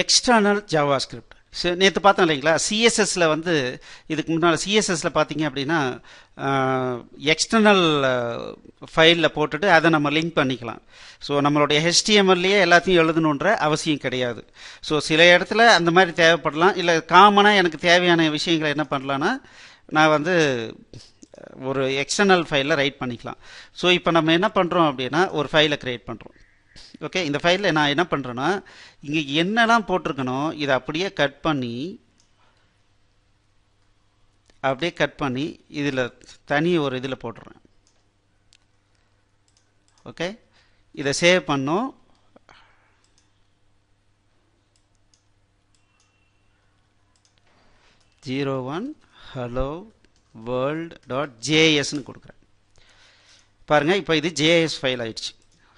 External JavaScript. நேற்று பார்த்தோம் இல்லைங்களா, சிஎஸ்எஸ்ல வந்து இதுக்கு முன்னால் சிஎஸ்எஸ்ல பார்த்தீங்க அப்படின்னா எக்ஸ்டர்னல் ஃபைலில் போட்டுட்டு அதை நம்ம லிங்க் பண்ணிக்கலாம். ஸோ நம்மளுடைய ஹெச்டிஎம்எல்லையே எல்லாத்தையும் எழுதணுன்ற அவசியம் கிடையாது. ஸோ சில இடத்துல அந்த மாதிரி தேவைப்படலாம். இல்லை காமனாக எனக்கு தேவையான விஷயங்களை என்ன பண்ணலான்னா, நான் வந்து ஒரு எக்ஸ்டர்னல் ஃபைலில் ரைட் பண்ணிக்கலாம். ஸோ இப்போ நம்ம என்ன பண்ணுறோம் அப்படின்னா, ஒரு ஃபைலை க்ரியேட் பண்ணுறோம். ஓகே, இந்த ஃபைலில் நான் என்ன பண்ணுறேன்னா, இங்கே என்னெல்லாம் போட்டிருக்கணும் இதை அப்படியே கட் பண்ணி இதில் தனி ஒரு இதில் போட்டுறேன். ஓகே, இதை சேவ் பண்ணோம். (01 hello world.js) கொடுக்குறேன். பாருங்கள், இப்போ இது JS ஃபைல் ஆயிடுச்சு.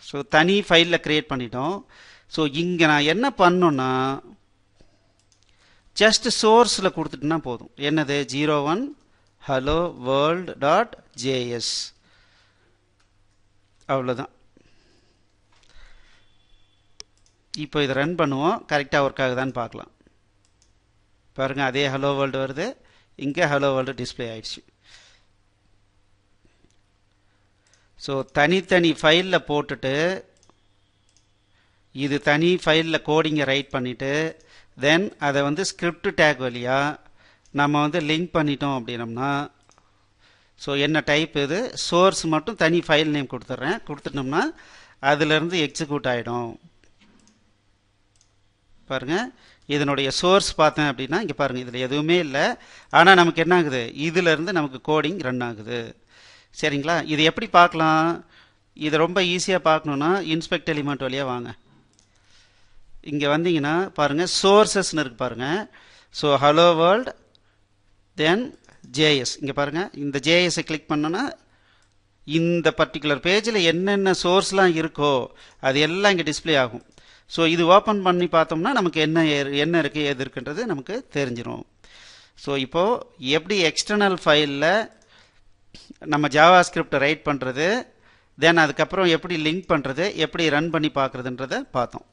ஸோ தனி ஃபைலில் க்ரியேட் பண்ணிட்டோம். ஸோ இங்கே நான் என்ன பண்ணணுன்னா, ஜஸ்ட் சோர்ஸில் கொடுத்துட்டுனா போதும். என்னது? 01 hello world.js. அவ்வளோதான். இப்போ இதை ரன் பண்ணுவோம், கரெக்டாக ஒர்க் ஆகுதான்னு பார்க்கலாம். பாருங்கள், அதே ஹலோ வேர்ல்டு வருது, இங்கே ஹலோ வேர்ல்டு டிஸ்பிளே ஆயிடுச்சு. ஸோ தனித்தனி ஃபைலில் போட்டுட்டு இது தனி ஃபைலில் கோடிங்கை ரைட் பண்ணிவிட்டு தென் அதை வந்து ஸ்கிரிப்ட் டேக் வழியாக நம்ம வந்து லிங்க் பண்ணிட்டோம் அப்படின்னம்னா, ஸோ என்ன டைப் இது, சோர்ஸ் மட்டும் தனி ஃபைல் நேம் கொடுத்துட்டோம்னா அதிலிருந்து எக்ஸிக்யூட் ஆகிடும். பாருங்கள், இதனுடைய சோர்ஸ் பார்த்தேன் அப்படின்னா இங்கே பாருங்கள், இதில் எதுவுமே இல்லை. ஆனால் நமக்கு என்ன ஆகுது, இதிலேருந்து நமக்கு கோடிங் ரன் ஆகுது. சரிங்களா? இது எப்படி பார்க்கலாம்? இது ரொம்ப ஈஸியாக பார்க்கணுன்னா இன்ஸ்பெக்ட் எலிமெண்ட் வழியாக வாங்க. இங்கே வந்தீங்கன்னா பாருங்கள், சோர்ஸஸ்ன்னு இருக்கு பாருங்கள். ஸோ ஹலோ வேர்ல்ட் தென் ஜேஎஸ். இங்கே பாருங்கள், இந்த ஜேஎஸை கிளிக் பண்ணோன்னா இந்த பர்டிகுலர் பேஜில் என்னென்ன சோர்ஸ்லாம் இருக்கோ அது எல்லாம் இங்கே டிஸ்பிளே ஆகும். ஸோ இது ஓப்பன் பண்ணி பார்த்தோம்னா நமக்கு என்ன இருக்குது எது இருக்குன்றது நமக்கு தெரிஞ்சிடும். ஸோ இப்போது எப்படி எக்ஸ்டர்னல் ஃபைலில் நம்ம ஜாவாஸ்கிரிப்டை ரைட் பண்ணுறது, தென் அதுக்கப்புறம் எப்படி லிங்க் பண்ணுறது, எப்படி ரன் பண்ணி பார்க்குறதுன்றதை பார்த்தோம்.